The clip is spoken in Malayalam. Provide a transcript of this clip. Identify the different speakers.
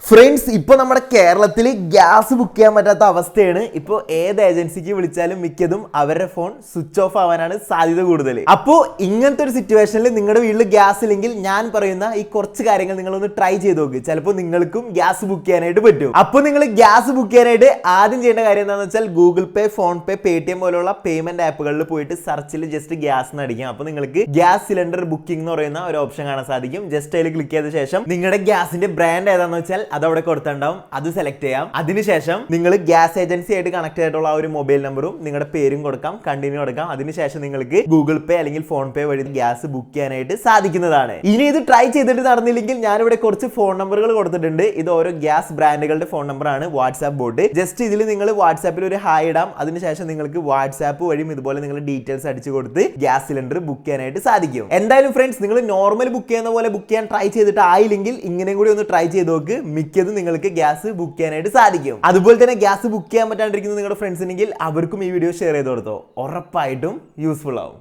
Speaker 1: ഫ്രണ്ട്സ്, ഇപ്പൊ നമ്മുടെ കേരളത്തിൽ ഗ്യാസ് ബുക്ക് ചെയ്യാൻ പറ്റാത്ത അവസ്ഥയാണ്. ഇപ്പൊ ഏത് ഏജൻസിക്ക് വിളിച്ചാലും മിക്കതും അവരുടെ ഫോൺ സ്വിച്ച് ഓഫ് ആവാനാണ് സാധ്യത കൂടുതൽ. അപ്പോ ഇങ്ങനത്തെ ഒരു സിറ്റുവേഷനിൽ നിങ്ങളുടെ വീട്ടിൽ ഗ്യാസ് ഇല്ലെങ്കിൽ ഞാൻ പറയുന്ന ഈ കുറച്ച് കാര്യങ്ങൾ നിങ്ങളൊന്ന് ട്രൈ ചെയ്ത് നോക്ക്. ചിലപ്പോൾ നിങ്ങൾക്കും ഗ്യാസ് ബുക്ക് ചെയ്യാനായിട്ട് പറ്റും. അപ്പോൾ നിങ്ങൾ ഗ്യാസ് ബുക്ക് ചെയ്യാനായിട്ട് ആദ്യം ചെയ്യേണ്ട കാര്യം എന്താണെന്ന് വെച്ചാൽ ഗൂഗിൾ പേ, ഫോൺ പേ, പേടിഎം പോലുള്ള പേയ്മെന്റ് ആപ്പുകളിൽ പോയിട്ട് സെർച്ചിൽ ജസ്റ്റ് ഗ്യാസ് എന്ന് അടിക്കാം. അപ്പോൾ നിങ്ങൾക്ക് ഗ്യാസ് സിലിണ്ടർ ബുക്കിംഗ് എന്ന് പറയുന്ന ഒരു ഓപ്ഷൻ കാണാൻ സാധിക്കും. ജസ്റ്റ് അതിൽ ക്ലിക്ക് ചെയ്ത ശേഷം നിങ്ങളുടെ ഗ്യാസിന്റെ ബ്രാൻഡ് ഏതാണെന്ന് വെച്ചാൽ അതവിടെ കൊടുത്തിട്ടുണ്ടാവും, അത് സെലക്ട് ചെയ്യാം. അതിനുശേഷം നിങ്ങൾ ഗ്യാസ് ഏജൻസി ആയിട്ട് കണക്ട് ആയിട്ടുള്ള ആ ഒരു മൊബൈൽ നമ്പറും നിങ്ങളുടെ പേരും കൊടുക്കാം, കണ്ടിന്യൂ കൊടുക്കാം. അതിനുശേഷം നിങ്ങൾക്ക് ഗൂഗിൾ പേ അല്ലെങ്കിൽ ഫോൺ പേ വഴി ഗ്യാസ് ബുക്ക് ചെയ്യാനായിട്ട് സാധിക്കുന്നതാണ്. ഇനി ഇത് ട്രൈ ചെയ്തിട്ട് നടന്നില്ലെങ്കിൽ ഞാനിവിടെ കുറച്ച് ഫോൺ നമ്പറുകൾ കൊടുത്തിട്ടുണ്ട്. ഇത് ഓരോ ഗ്യാസ് ബ്രാൻഡുകളുടെ ഫോൺ നമ്പർ ആണ്, വാട്സ്ആപ്പ് ബോട്ട്. ജസ്റ്റ് ഇതിൽ നിങ്ങൾ വാട്സ്ആപ്പിൽ ഒരു ഹായ് ഇടാം. അതിനുശേഷം നിങ്ങൾക്ക് വാട്സ്ആപ്പ് വഴിയും ഇതുപോലെ നിങ്ങൾ ഡീറ്റെയിൽസ് അടിച്ചു കൊടുത്ത് ഗ്യാസ് സിലിണ്ടർ ബുക്ക് ചെയ്യാനായിട്ട് സാധിക്കും. എന്തായാലും ഫ്രണ്ട്സ്, നിങ്ങൾ നോർമൽ ബുക്ക് ചെയ്യുന്ന പോലെ ബുക്ക് ചെയ്യാൻ ട്രൈ ചെയ്തിട്ട് ആയില്ലെങ്കിൽ ഇങ്ങനെയും കൂടി ഒന്ന് ട്രൈ ചെയ്ത് നോക്ക്. മിക്കതും നിങ്ങൾക്ക് ഗ്യാസ് ബുക്ക് ചെയ്യാനായിട്ട് സാധിക്കും. അതുപോലെ തന്നെ ഗ്യാസ് ബുക്ക് ചെയ്യാൻ പറ്റാണ്ടിരിക്കുന്ന നിങ്ങളുടെ ഫ്രണ്ട്സ് ഉണ്ടെങ്കിൽ അവർക്കും ഈ വീഡിയോ ഷെയർ ചെയ്ത് കൊടുത്തോ. ഉറപ്പായിട്ടും യൂസ്ഫുൾ ആവും.